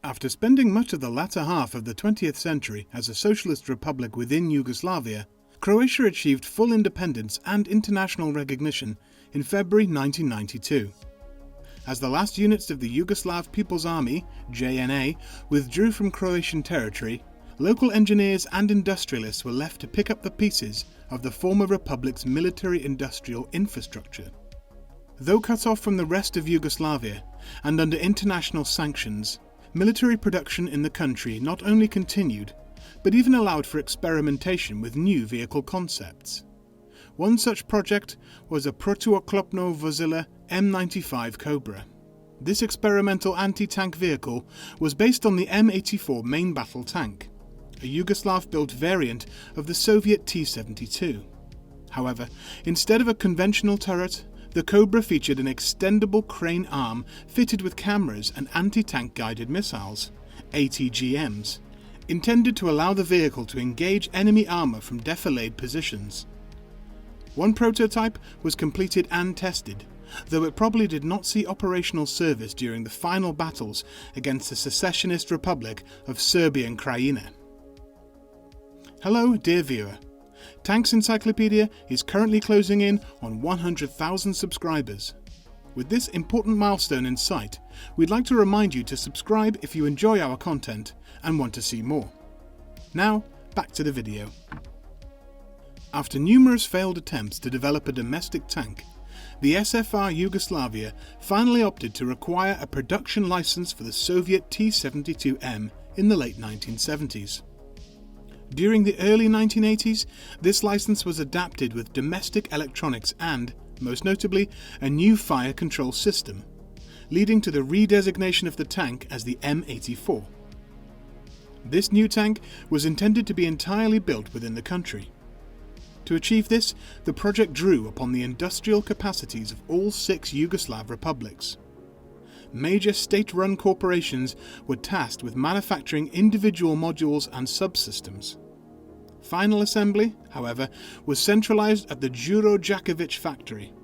After spending much of the latter half of the 20th century as a socialist republic within Yugoslavia, Croatia achieved full independence and international recognition in February 1992. As the last units of the Yugoslav People's Army, JNA, withdrew from Croatian territory, local engineers and industrialists were left to pick up the pieces of the former republic's military-industrial infrastructure. Though cut off from the rest of Yugoslavia and under international sanctions, military production in the country not only continued, but even allowed for experimentation with new vehicle concepts. One such project was a Protuoklopno Vozilo M95 Cobra. This experimental anti-tank vehicle was based on the M84 main battle tank, a Yugoslav-built variant of the Soviet T-72. However, instead of a conventional turret, the Cobra featured an extendable crane arm fitted with cameras and anti-tank guided missiles, ATGMs, intended to allow the vehicle to engage enemy armour from defilade positions. One prototype was completed and tested, though it probably did not see operational service during the final battles against the secessionist Republic of Serbian Krajina. Hello, dear viewer. Tanks Encyclopedia is currently closing in on 100,000 subscribers. With this important milestone in sight, we'd like to remind you to subscribe if you enjoy our content and want to see more. Now, back to the video. After numerous failed attempts to develop a domestic tank, the SFR Yugoslavia finally opted to require a production license for the Soviet T-72M in the late 1970s. During the early 1980s, this license was adapted with domestic electronics and, most notably, a new fire control system, leading to the redesignation of the tank as the M84. This new tank was intended to be entirely built within the country. To achieve this, the project drew upon the industrial capacities of all 6 Yugoslav republics. Major state-run corporations were tasked with manufacturing individual modules and subsystems. Final assembly, however, was centralized at the Đuro Đaković factory,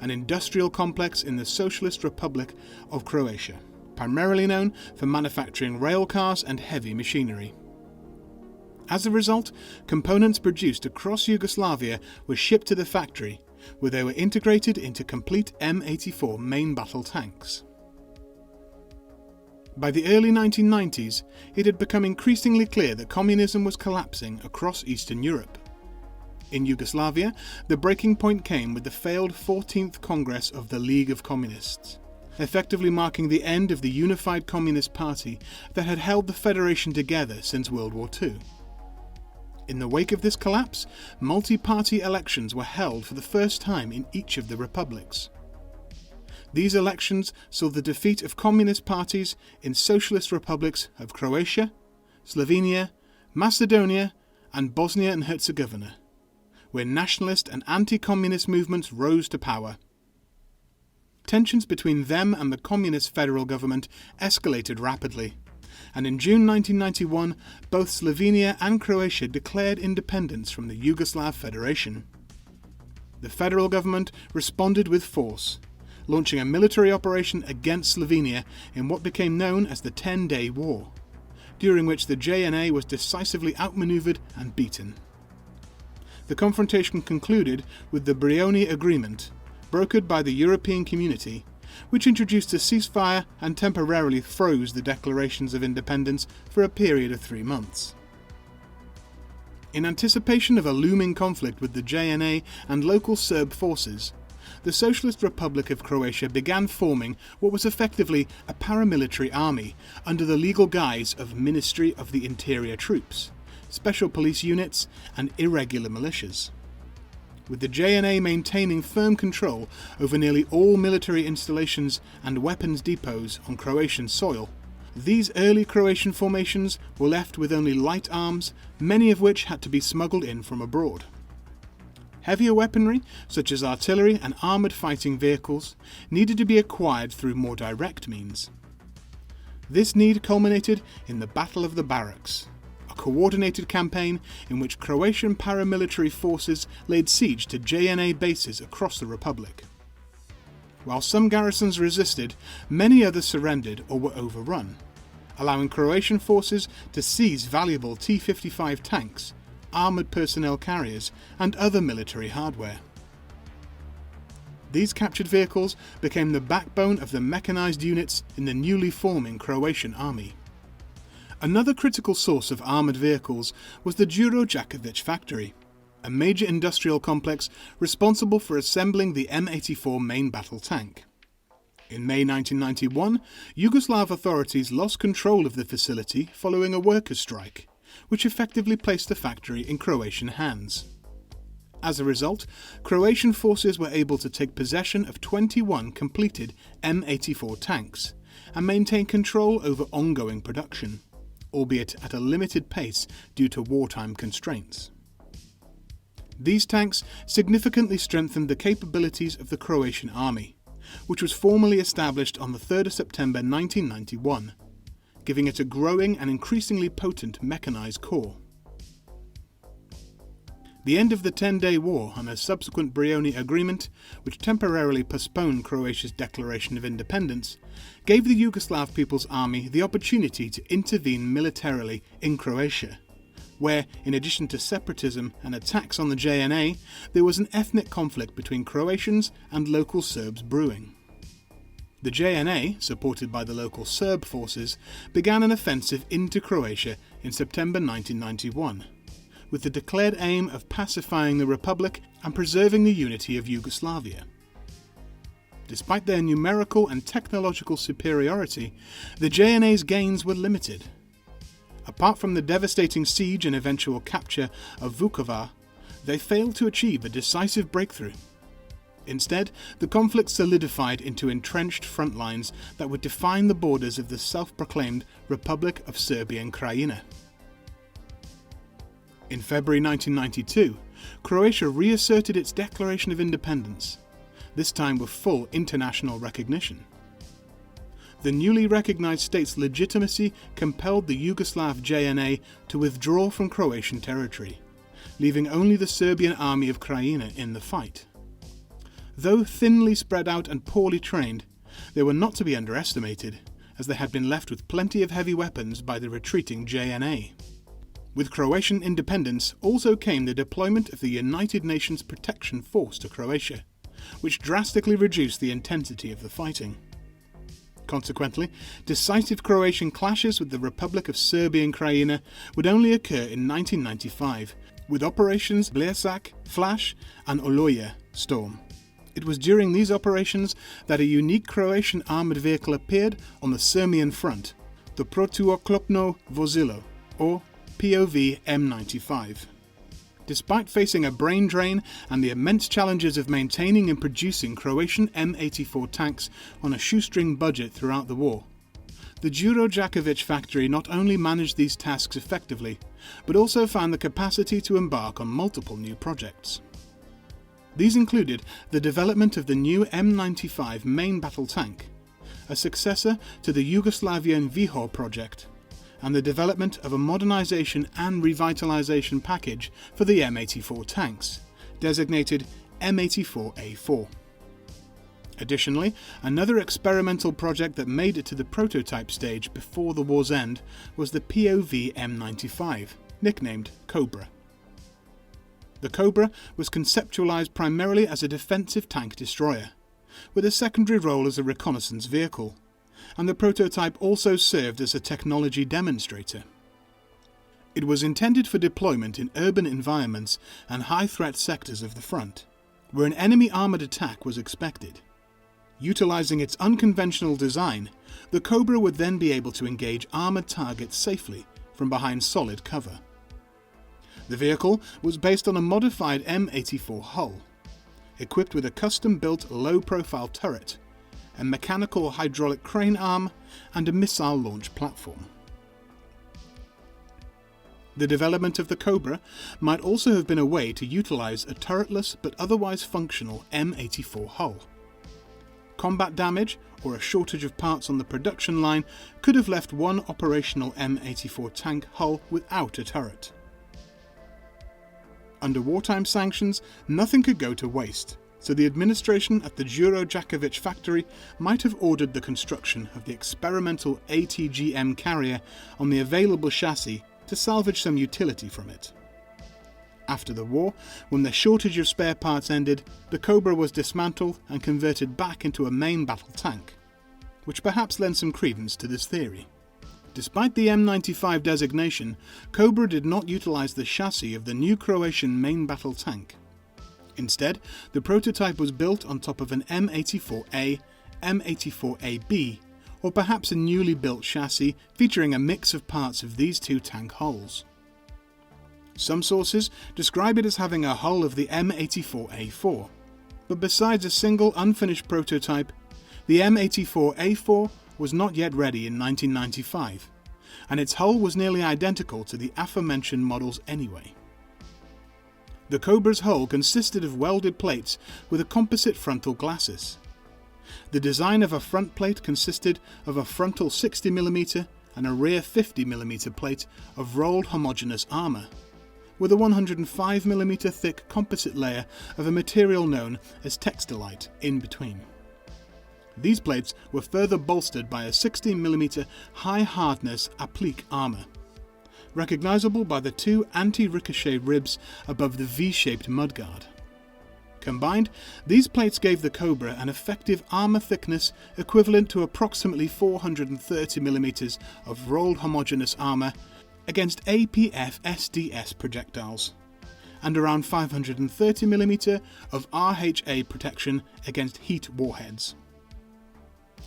an industrial complex in the Socialist Republic of Croatia, primarily known for manufacturing rail cars and heavy machinery. As a result, components produced across Yugoslavia were shipped to the factory, where they were integrated into complete M84 main battle tanks. By the early 1990s, it had become increasingly clear that communism was collapsing across Eastern Europe. In Yugoslavia, the breaking point came with the failed 14th Congress of the League of Communists, effectively marking the end of the unified Communist Party that had held the federation together since World War II. In the wake of this collapse, multi-party elections were held for the first time in each of the republics. These elections saw the defeat of communist parties in socialist republics of Croatia, Slovenia, Macedonia, and Bosnia and Herzegovina, where nationalist and anti-communist movements rose to power. Tensions between them and the communist federal government escalated rapidly, and in June 1991, both Slovenia and Croatia declared independence from the Yugoslav Federation. The federal government responded with force, launching a military operation against Slovenia in what became known as the 10-Day War, during which the JNA was decisively outmaneuvered and beaten. The confrontation concluded with the Brioni Agreement, brokered by the European Community, which introduced a ceasefire and temporarily froze the declarations of independence for a period of 3 months. In anticipation of a looming conflict with the JNA and local Serb forces, the Socialist Republic of Croatia began forming what was effectively a paramilitary army under the legal guise of Ministry of the Interior Troops, special police units, and irregular militias. With the JNA maintaining firm control over nearly all military installations and weapons depots on Croatian soil, these early Croatian formations were left with only light arms, many of which had to be smuggled in from abroad. Heavier weaponry, such as artillery and armoured fighting vehicles, needed to be acquired through more direct means. This need culminated in the Battle of the Barracks, a coordinated campaign in which Croatian paramilitary forces laid siege to JNA bases across the Republic. While some garrisons resisted, many others surrendered or were overrun, allowing Croatian forces to seize valuable T-55 tanks, armoured personnel carriers and other military hardware. These captured vehicles became the backbone of the mechanised units in the newly forming Croatian army. Another critical source of armoured vehicles was the Dragojević factory, a major industrial complex responsible for assembling the M84 main battle tank. In May 1991, Yugoslav authorities lost control of the facility following a workers' strike, which effectively placed the factory in Croatian hands. As a result, Croatian forces were able to take possession of 21 completed M84 tanks and maintain control over ongoing production, albeit at a limited pace due to wartime constraints. These tanks significantly strengthened the capabilities of the Croatian army, which was formally established on the 3rd of September 1991, giving it a growing and increasingly potent mechanised corps. The end of the 10-day war and a subsequent Brioni Agreement, which temporarily postponed Croatia's declaration of independence, gave the Yugoslav People's Army the opportunity to intervene militarily in Croatia, where, in addition to separatism and attacks on the JNA, there was an ethnic conflict between Croatians and local Serbs brewing. The JNA, supported by the local Serb forces, began an offensive into Croatia in September 1991, with the declared aim of pacifying the Republic and preserving the unity of Yugoslavia. Despite their numerical and technological superiority, the JNA's gains were limited. Apart from the devastating siege and eventual capture of Vukovar, they failed to achieve a decisive breakthrough. Instead, the conflict solidified into entrenched front lines that would define the borders of the self-proclaimed Republic of Serbian Krajina. In February 1992, Croatia reasserted its declaration of independence, this time with full international recognition. The newly recognised state's legitimacy compelled the Yugoslav JNA to withdraw from Croatian territory, leaving only the Serbian army of Krajina in the fight. Though thinly spread out and poorly trained, they were not to be underestimated, as they had been left with plenty of heavy weapons by the retreating JNA. With Croatian independence also came the deployment of the United Nations Protection Force to Croatia, which drastically reduced the intensity of the fighting. Consequently, decisive Croatian clashes with the Republic of Serbian Krajina would only occur in 1995, with operations Bljesak, Flash and Oluja Storm. It was during these operations that a unique Croatian armoured vehicle appeared on the Serbian front, the Protuoklopno Vozilo, or POV M95. Despite facing a brain drain and the immense challenges of maintaining and producing Croatian M84 tanks on a shoestring budget throughout the war, the Dragojević factory not only managed these tasks effectively, but also found the capacity to embark on multiple new projects. These included the development of the new M95 main battle tank, a successor to the Yugoslavian Vihor project, and the development of a modernisation and revitalisation package for the M84 tanks, designated M84A4. Additionally, another experimental project that made it to the prototype stage before the war's end was the POV M95, nicknamed Cobra. The Cobra was conceptualised primarily as a defensive tank destroyer, with a secondary role as a reconnaissance vehicle, and the prototype also served as a technology demonstrator. It was intended for deployment in urban environments and high-threat sectors of the front, where an enemy armoured attack was expected. Utilising its unconventional design, the Cobra would then be able to engage armoured targets safely from behind solid cover. The vehicle was based on a modified M84 hull, equipped with a custom-built low-profile turret, a mechanical hydraulic crane arm, and a missile launch platform. The development of the Cobra might also have been a way to utilise a turretless but otherwise functional M84 hull. Combat damage or a shortage of parts on the production line could have left one operational M84 tank hull without a turret. Under wartime sanctions, nothing could go to waste, so the administration at the Dragojević factory might have ordered the construction of the experimental ATGM carrier on the available chassis to salvage some utility from it. After the war, when the shortage of spare parts ended, the Cobra was dismantled and converted back into a main battle tank, which perhaps lends some credence to this theory. Despite the M95 designation, Cobra did not utilize the chassis of the new Croatian main battle tank. Instead, the prototype was built on top of an M84A, M84AB, or perhaps a newly built chassis featuring a mix of parts of these two tank hulls. Some sources describe it as having a hull of the M84A4, but besides a single unfinished prototype, the M84A4 was not yet ready in 1995, and its hull was nearly identical to the aforementioned models anyway. The Cobra's hull consisted of welded plates with a composite frontal glacis. The design of a front plate consisted of a frontal 60mm and a rear 50mm plate of rolled homogeneous armour, with a 105mm thick composite layer of a material known as textilite in between. These plates were further bolstered by a 16mm high-hardness applique armour, recognisable by the two anti-ricochet ribs above the V-shaped mudguard. Combined, these plates gave the Cobra an effective armour thickness equivalent to approximately 430mm of rolled homogeneous armour against APF SDS projectiles, and around 530mm of RHA protection against heat warheads.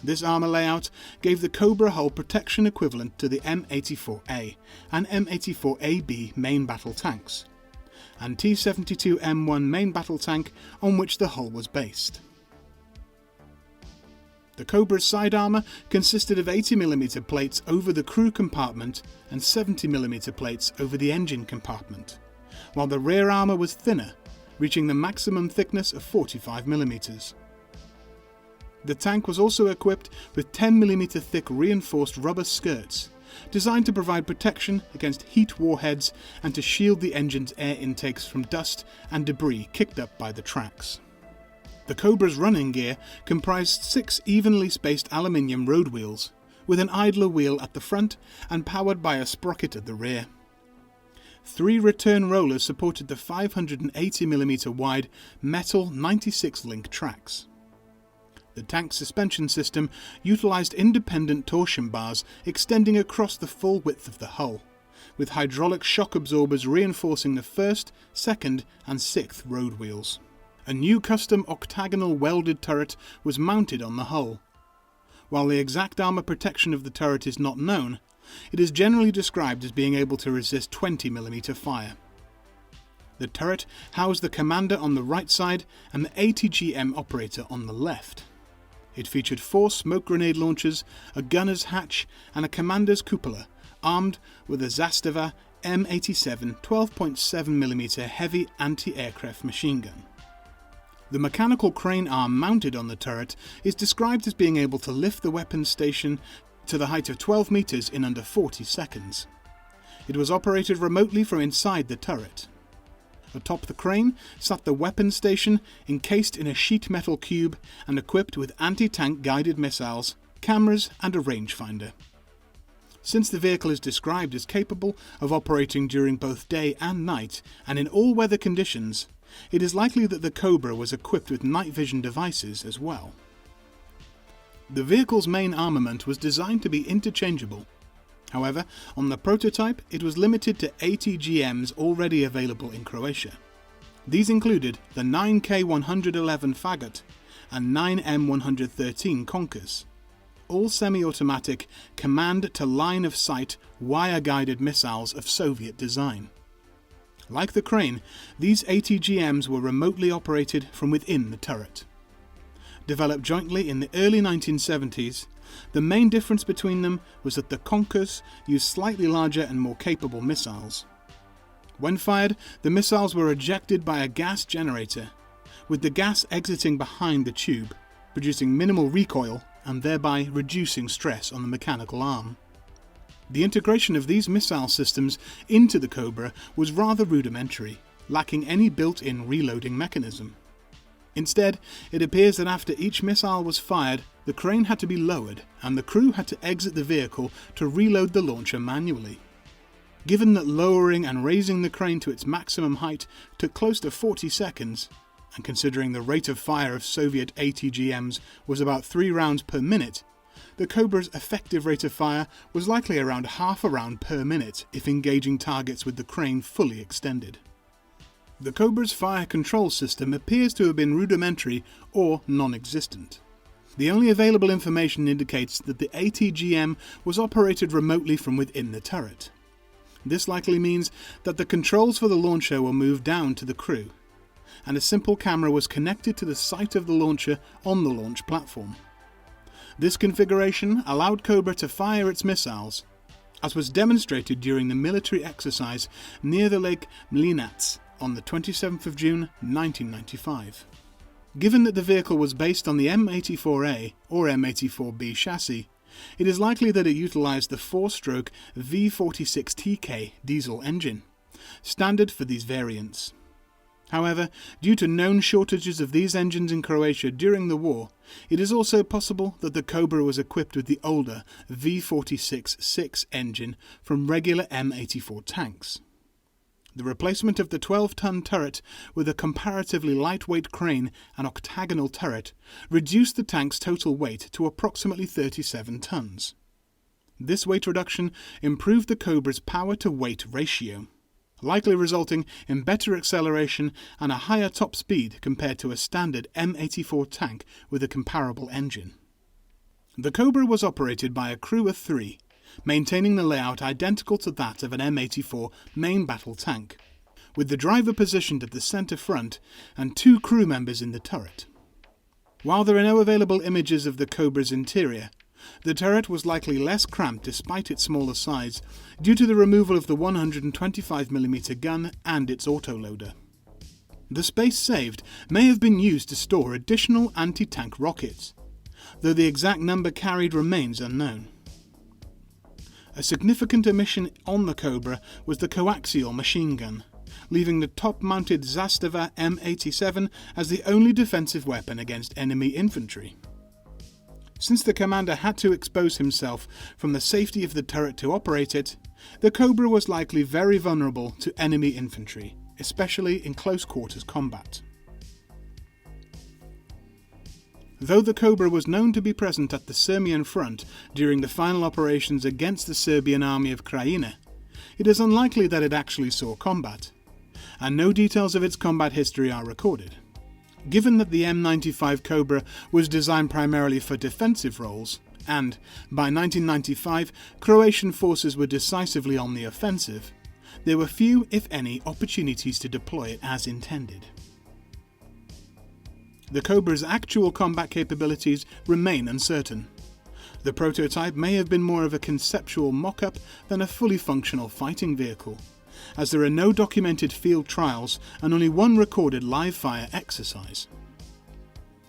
This armour layout gave the Cobra hull protection equivalent to the M84A and M84AB main battle tanks, and T-72M1 main battle tank on which the hull was based. The Cobra's side armour consisted of 80mm plates over the crew compartment and 70mm plates over the engine compartment, while the rear armour was thinner, reaching the maximum thickness of 45mm. The tank was also equipped with 10mm thick reinforced rubber skirts, designed to provide protection against heat warheads and to shield the engine's air intakes from dust and debris kicked up by the tracks. The Cobra's running gear comprised 6 evenly spaced aluminium road wheels, with an idler wheel at the front and powered by a sprocket at the rear. 3 return rollers supported the 580mm wide metal 96-link tracks. The tank's suspension system utilised independent torsion bars extending across the full width of the hull, with hydraulic shock absorbers reinforcing the 1st, 2nd and 6th road wheels. A new custom octagonal welded turret was mounted on the hull. While the exact armour protection of the turret is not known, it is generally described as being able to resist 20mm fire. The turret housed the commander on the right side and the ATGM operator on the left. It featured 4 smoke grenade launchers, a gunner's hatch and a commander's cupola, armed with a Zastava M87 12.7mm heavy anti-aircraft machine gun. The mechanical crane arm mounted on the turret is described as being able to lift the weapons station to the height of 12 metres in under 40 seconds. It was operated remotely from inside the turret. Atop the crane sat the weapons station, encased in a sheet metal cube and equipped with anti-tank guided missiles, cameras and a rangefinder. Since the vehicle is described as capable of operating during both day and night and in all weather conditions, it is likely that the Cobra was equipped with night vision devices as well. The vehicle's main armament was designed to be interchangeable. However, on the prototype it was limited to ATGMs already available in Croatia. These included the 9K111 Fagot and 9M113 Konkurs, all semi-automatic command-to-line-of-sight wire-guided missiles of Soviet design. Like the crane, these ATGMs were remotely operated from within the turret. Developed jointly in the early 1970s, the main difference between them was that the Konkurs used slightly larger and more capable missiles. When fired, the missiles were ejected by a gas generator, with the gas exiting behind the tube, producing minimal recoil and thereby reducing stress on the mechanical arm. The integration of these missile systems into the Cobra was rather rudimentary, lacking any built-in reloading mechanism. Instead, it appears that after each missile was fired, the crane had to be lowered and the crew had to exit the vehicle to reload the launcher manually. Given that lowering and raising the crane to its maximum height took close to 40 seconds, and considering the rate of fire of Soviet ATGMs was about 3 rounds per minute, the Cobra's effective rate of fire was likely around half a round per minute if engaging targets with the crane fully extended. The Cobra's fire control system appears to have been rudimentary or non-existent. The only available information indicates that the ATGM was operated remotely from within the turret. This likely means that the controls for the launcher were moved down to the crew, and a simple camera was connected to the site of the launcher on the launch platform. This configuration allowed Cobra to fire its missiles, as was demonstrated during the military exercise near the Lake Mlinac on the 27th of June 1995. Given that the vehicle was based on the M84A or M84B chassis, it is likely that it utilized the 4-stroke V46TK diesel engine, standard for these variants. However, due to known shortages of these engines in Croatia during the war, it is also possible that the Cobra was equipped with the older V46-6 engine from regular M84 tanks. The replacement of the 12-ton turret with a comparatively lightweight crane and octagonal turret reduced the tank's total weight to approximately 37 tons. This weight reduction improved the Cobra's power-to-weight ratio, likely resulting in better acceleration and a higher top speed compared to a standard M84 tank with a comparable engine. The Cobra was operated by a crew of 3, maintaining the layout identical to that of an M84 main battle tank, with the driver positioned at the centre front and 2 crew members in the turret. While there are no available images of the Cobra's interior, the turret was likely less cramped despite its smaller size due to the removal of the 125mm gun and its autoloader. The space saved may have been used to store additional anti-tank rockets, though the exact number carried remains unknown. A significant omission on the Cobra was the coaxial machine gun, leaving the top-mounted Zastava M87 as the only defensive weapon against enemy infantry. Since the commander had to expose himself from the safety of the turret to operate it, the Cobra was likely very vulnerable to enemy infantry, especially in close-quarters combat. Though the Cobra was known to be present at the Serbian front during the final operations against the Serbian army of Krajina, it is unlikely that it actually saw combat, and no details of its combat history are recorded. Given that the M95 Cobra was designed primarily for defensive roles, and, by 1995, Croatian forces were decisively on the offensive, there were few, if any, opportunities to deploy it as intended. The Cobra's actual combat capabilities remain uncertain. The prototype may have been more of a conceptual mock-up than a fully functional fighting vehicle, as there are no documented field trials and only one recorded live-fire exercise.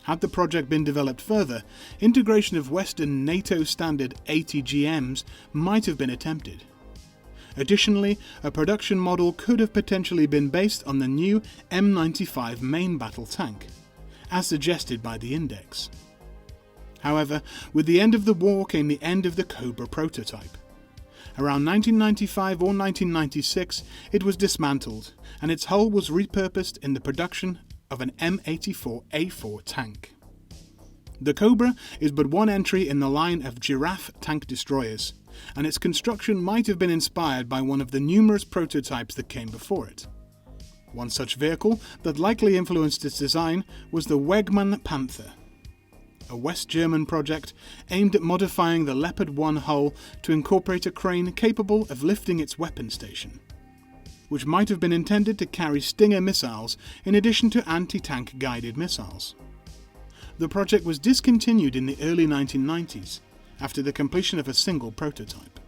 Had the project been developed further, integration of Western NATO-standard ATGMs might have been attempted. Additionally, a production model could have potentially been based on the new M95 main battle tank, as suggested by the index. However, with the end of the war came the end of the Cobra prototype. Around 1995 or 1996, it was dismantled, and its hull was repurposed in the production of an M84A4 tank. The Cobra is but one entry in the line of Giraffe tank destroyers, and its construction might have been inspired by one of the numerous prototypes that came before it. One such vehicle that likely influenced its design was the Wegmann Panther, a West German project aimed at modifying the Leopard 1 hull to incorporate a crane capable of lifting its weapon station, which might have been intended to carry Stinger missiles in addition to anti-tank guided missiles. The project was discontinued in the early 1990s after the completion of a single prototype.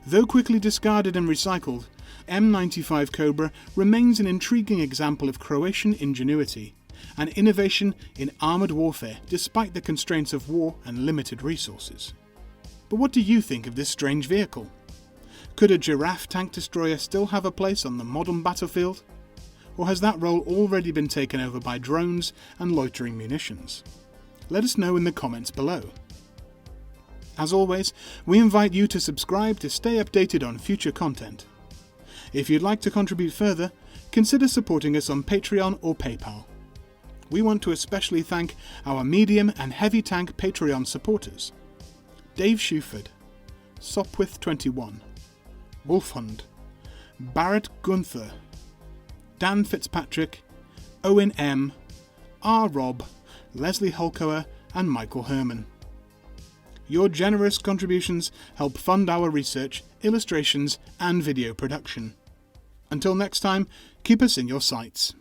Though quickly discarded and recycled, M95 Cobra remains an intriguing example of Croatian ingenuity and innovation in armoured warfare despite the constraints of war and limited resources. But what do you think of this strange vehicle? Could a Giraffe tank destroyer still have a place on the modern battlefield? or has that role already been taken over by drones and loitering munitions? Let us know in the comments below. As always, we invite you to subscribe to stay updated on future content. If you'd like to contribute further, consider supporting us on Patreon or PayPal. We want to especially thank our medium and heavy tank Patreon supporters: Dave Shuford, Sopwith21, Wolfhund, Barrett Gunther, Dan Fitzpatrick, Owen M, R. Rob, Leslie Holcoer and Michael Herman. Your generous contributions help fund our research, illustrations and video production. Until next time, keep us in your sights.